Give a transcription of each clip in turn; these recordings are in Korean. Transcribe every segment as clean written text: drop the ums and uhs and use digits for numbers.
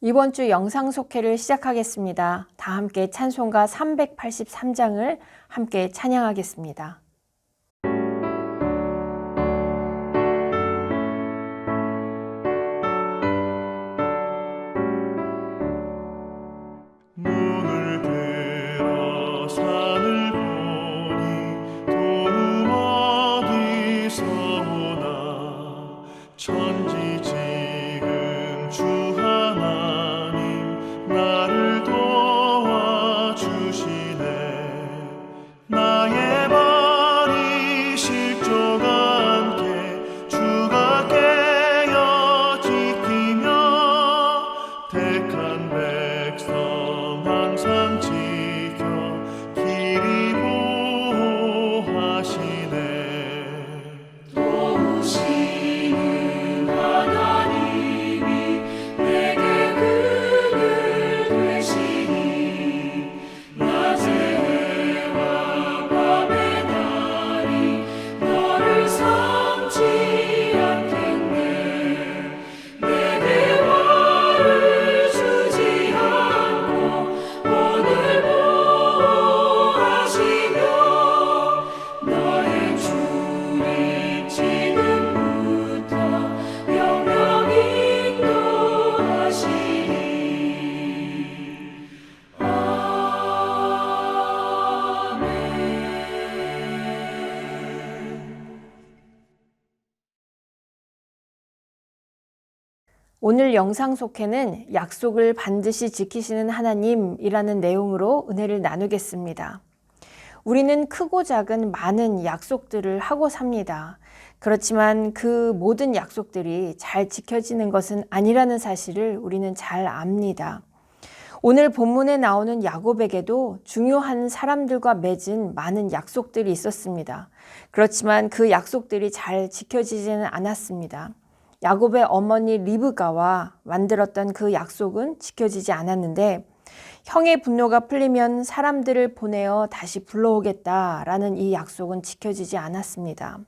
이번 주 영상 속회를 시작하겠습니다. 다 함께 찬송가 383장을 함께 찬양하겠습니다. 눈을 들어 산을 보니 도움 어디서 오나 천지 지은 주 하나님 나를 도와주시네. 나의 발이 실족 않게 주가 깨어 지키며 택한 백성 항상 지켜 길이 보호하시네. 도우시는 하나님이 내게 그늘 되시니 낮의 해와 밤의 달이 너를 삼지 않겠네. 내게 화를 주지 않고 오늘 보호하시며 나의 주님 지금부터 영영 인도하시니. 아멘. 오늘 영상 속회는 약속을 반드시 지키시는 하나님이라는 내용으로 은혜를 나누겠습니다. 우리는 크고 작은 많은 약속들을 하고 삽니다. 그렇지만 그 모든 약속들이 잘 지켜지는 것은 아니라는 사실을 우리는 잘 압니다. 오늘 본문에 나오는 야곱에게도 중요한 사람들과 맺은 많은 약속들이 있었습니다. 그렇지만 그 약속들이 잘 지켜지지는 않았습니다. 야곱의 어머니 리브가와 만들었던 그 약속은 지켜지지 않았는데 형의 분노가 풀리면 사람들을 보내어 다시 불러오겠다라는 이 약속은 지켜지지 않았습니다.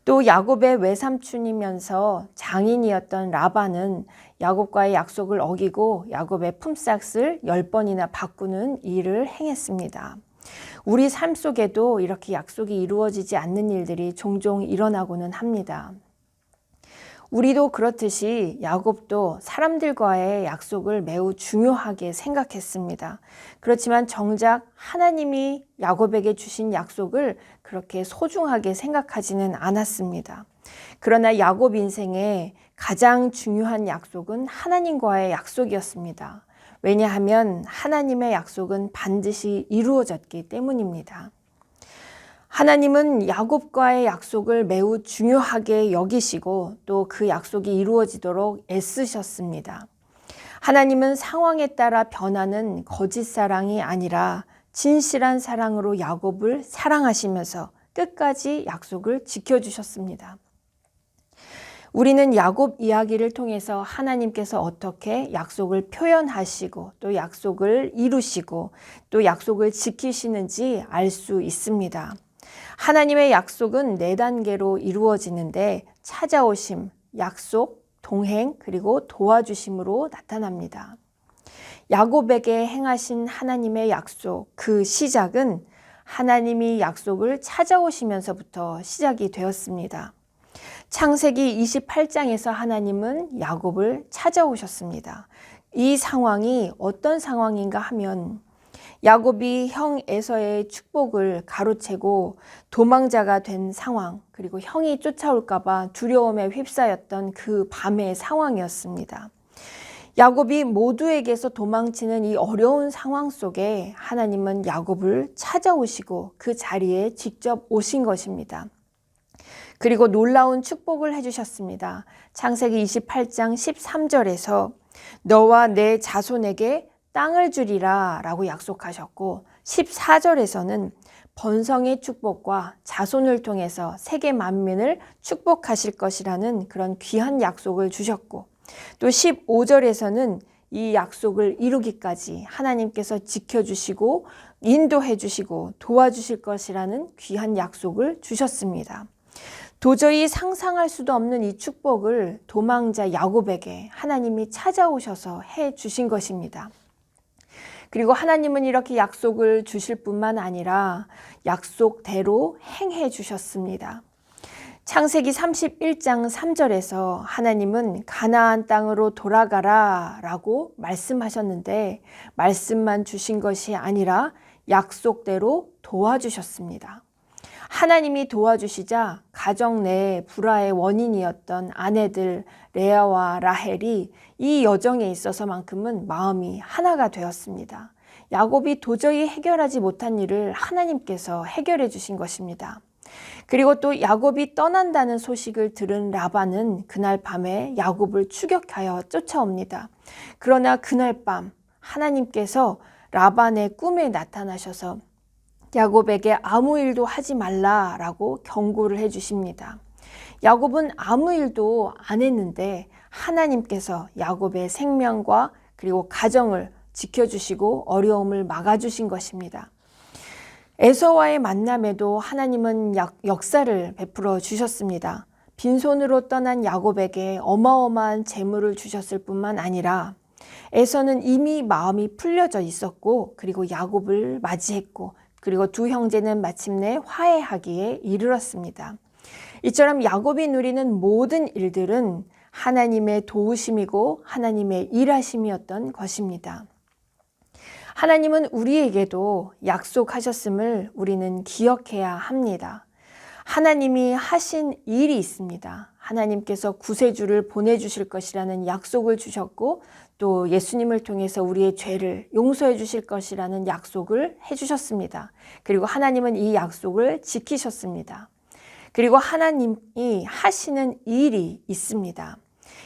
또 야곱의 외삼촌이면서 장인이었던 라반은 야곱과의 약속을 어기고 야곱의 품삯을 10번이나 바꾸는 일을 행했습니다. 우리 삶 속에도 이렇게 약속이 이루어지지 않는 일들이 종종 일어나고는 합니다. 우리도 그렇듯이 야곱도 사람들과의 약속을 매우 중요하게 생각했습니다. 그렇지만 정작 하나님이 야곱에게 주신 약속을 그렇게 소중하게 생각하지는 않았습니다. 그러나 야곱 인생의 가장 중요한 약속은 하나님과의 약속이었습니다. 왜냐하면 하나님의 약속은 반드시 이루어졌기 때문입니다. 하나님은 야곱과의 약속을 매우 중요하게 여기시고 또 그 약속이 이루어지도록 애쓰셨습니다. 하나님은 상황에 따라 변하는 거짓 사랑이 아니라 진실한 사랑으로 야곱을 사랑하시면서 끝까지 약속을 지켜주셨습니다. 우리는 야곱 이야기를 통해서 하나님께서 어떻게 약속을 표현하시고 또 약속을 이루시고 또 약속을 지키시는지 알 수 있습니다. 하나님의 약속은 4단계로 이루어지는데 찾아오심, 약속, 동행, 그리고 도와주심으로 나타납니다. 야곱에게 행하신 하나님의 약속, 그 시작은 하나님이 약속을 찾아오시면서부터 시작이 되었습니다. 창세기 28장에서 하나님은 야곱을 찾아오셨습니다. 이 상황이 어떤 상황인가 하면 야곱이 형 에서의 축복을 가로채고 도망자가 된 상황, 그리고 형이 쫓아올까 봐 두려움에 휩싸였던 그 밤의 상황이었습니다. 야곱이 모두에게서 도망치는 이 어려운 상황 속에 하나님은 야곱을 찾아오시고 그 자리에 직접 오신 것입니다. 그리고 놀라운 축복을 해주셨습니다. 창세기 28장 13절에서 너와 내 자손에게 땅을 주리라 라고 약속하셨고 14절에서는 번성의 축복과 자손을 통해서 세계 만민을 축복하실 것이라는 그런 귀한 약속을 주셨고 또 15절에서는 이 약속을 이루기까지 하나님께서 지켜주시고 인도해 주시고 도와주실 것이라는 귀한 약속을 주셨습니다. 도저히 상상할 수도 없는 이 축복을 도망자 야곱에게 하나님이 찾아오셔서 해 주신 것입니다. 그리고 하나님은 이렇게 약속을 주실 뿐만 아니라 약속대로 행해 주셨습니다. 창세기 31장 3절에서 하나님은 가나안 땅으로 돌아가라 라고 말씀하셨는데 말씀만 주신 것이 아니라 약속대로 도와주셨습니다. 하나님이 도와주시자 가정 내에 불화의 원인이었던 아내들 레아와 라헬이 이 여정에 있어서만큼은 마음이 하나가 되었습니다. 야곱이 도저히 해결하지 못한 일을 하나님께서 해결해 주신 것입니다. 그리고 또 야곱이 떠난다는 소식을 들은 라반은 그날 밤에 야곱을 추격하여 쫓아옵니다. 그러나 그날 밤 하나님께서 라반의 꿈에 나타나셔서 야곱에게 아무 일도 하지 말라라고 경고를 해 주십니다. 야곱은 아무 일도 안 했는데 하나님께서 야곱의 생명과 그리고 가정을 지켜주시고 어려움을 막아주신 것입니다. 에서와의 만남에도 하나님은 역사를 베풀어 주셨습니다. 빈손으로 떠난 야곱에게 어마어마한 재물을 주셨을 뿐만 아니라 에서는 이미 마음이 풀려져 있었고 그리고 야곱을 맞이했고 그리고 두 형제는 마침내 화해하기에 이르렀습니다. 이처럼 야곱이 누리는 모든 일들은 하나님의 도우심이고 하나님의 일하심이었던 것입니다. 하나님은 우리에게도 약속하셨음을 우리는 기억해야 합니다. 하나님이 하신 일이 있습니다. 하나님께서 구세주를 보내주실 것이라는 약속을 주셨고 또 예수님을 통해서 우리의 죄를 용서해 주실 것이라는 약속을 해주셨습니다. 그리고 하나님은 이 약속을 지키셨습니다. 그리고 하나님이 하시는 일이 있습니다.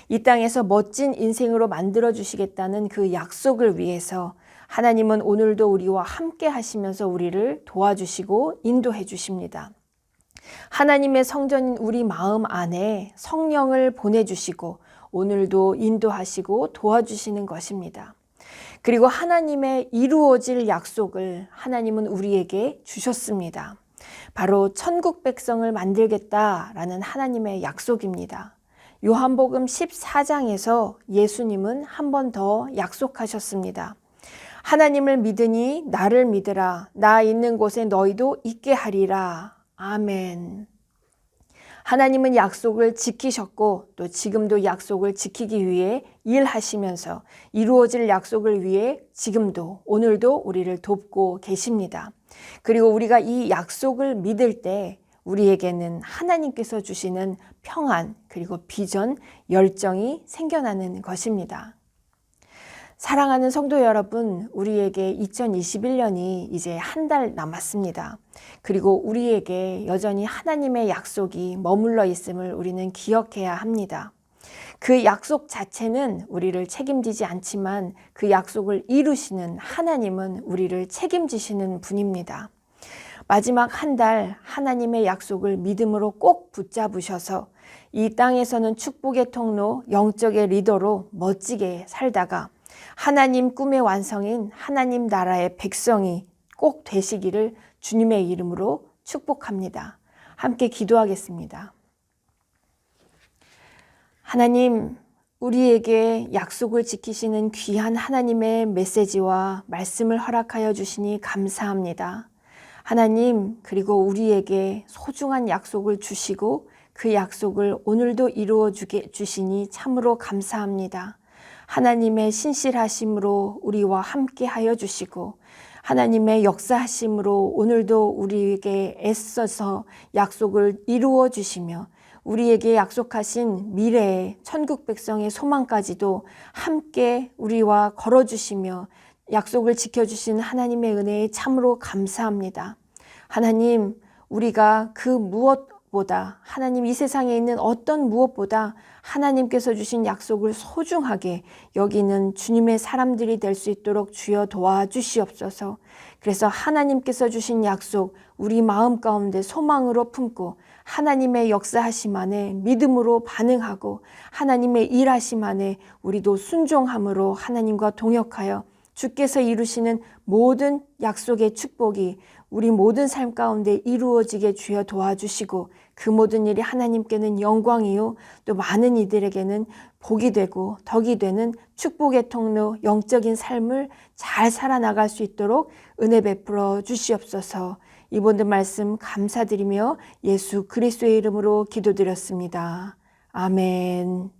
이 땅에서 멋진 인생으로 만들어 주시겠다는 그 약속을 위해서 하나님은 오늘도 우리와 함께 하시면서 우리를 도와주시고 인도해 주십니다. 하나님의 성전인 우리 마음 안에 성령을 보내주시고 오늘도 인도하시고 도와주시는 것입니다. 그리고 하나님의 이루어질 약속을 하나님은 우리에게 주셨습니다. 바로 천국 백성을 만들겠다라는 하나님의 약속입니다. 요한복음 14장에서 예수님은 한 번 더 약속하셨습니다. 하나님을 믿으니 나를 믿으라. 나 있는 곳에 너희도 있게 하리라. 아멘. 하나님은 약속을 지키셨고 또 지금도 약속을 지키기 위해 일하시면서 이루어질 약속을 위해 지금도 오늘도 우리를 돕고 계십니다. 그리고 우리가 이 약속을 믿을 때 우리에게는 하나님께서 주시는 평안 그리고 비전, 열정이 생겨나는 것입니다. 사랑하는 성도 여러분, 우리에게 2021년이 이제 한 달 남았습니다. 그리고 우리에게 여전히 하나님의 약속이 머물러 있음을 우리는 기억해야 합니다. 그 약속 자체는 우리를 책임지지 않지만 그 약속을 이루시는 하나님은 우리를 책임지시는 분입니다. 마지막 한 달 하나님의 약속을 믿음으로 꼭 붙잡으셔서 이 땅에서는 축복의 통로, 영적의 리더로 멋지게 살다가 하나님 꿈의 완성인 하나님 나라의 백성이 꼭 되시기를 주님의 이름으로 축복합니다. 함께 기도하겠습니다. 하나님, 우리에게 약속을 지키시는 귀한 하나님의 메시지와 말씀을 허락하여 주시니 감사합니다. 하나님, 그리고 우리에게 소중한 약속을 주시고 그 약속을 오늘도 이루어 주시니 참으로 감사합니다. 하나님의 신실하심으로 우리와 함께 하여 주시고 하나님의 역사하심으로 오늘도 우리에게 애써서 약속을 이루어 주시며 우리에게 약속하신 미래의 천국 백성의 소망까지도 함께 우리와 걸어주시며 약속을 지켜주신 하나님의 은혜에 참으로 감사합니다. 하나님, 우리가 그 무엇보다 하나님 이 세상에 있는 어떤 무엇보다 하나님께서 주신 약속을 소중하게 여기는 주님의 사람들이 될 수 있도록 주여 도와주시옵소서. 그래서 하나님께서 주신 약속 우리 마음 가운데 소망으로 품고 하나님의 역사하심 안에 믿음으로 반응하고 하나님의 일하심 안에 우리도 순종함으로 하나님과 동역하여 주께서 이루시는 모든 약속의 축복이 우리 모든 삶 가운데 이루어지게 주여 도와주시고 그 모든 일이 하나님께는 영광이요 또 많은 이들에게는 복이 되고 덕이 되는 축복의 통로, 영적인 삶을 잘 살아나갈 수 있도록 은혜 베풀어 주시옵소서. 이 모든 말씀 감사드리며 예수 그리스도의 이름으로 기도드렸습니다. 아멘.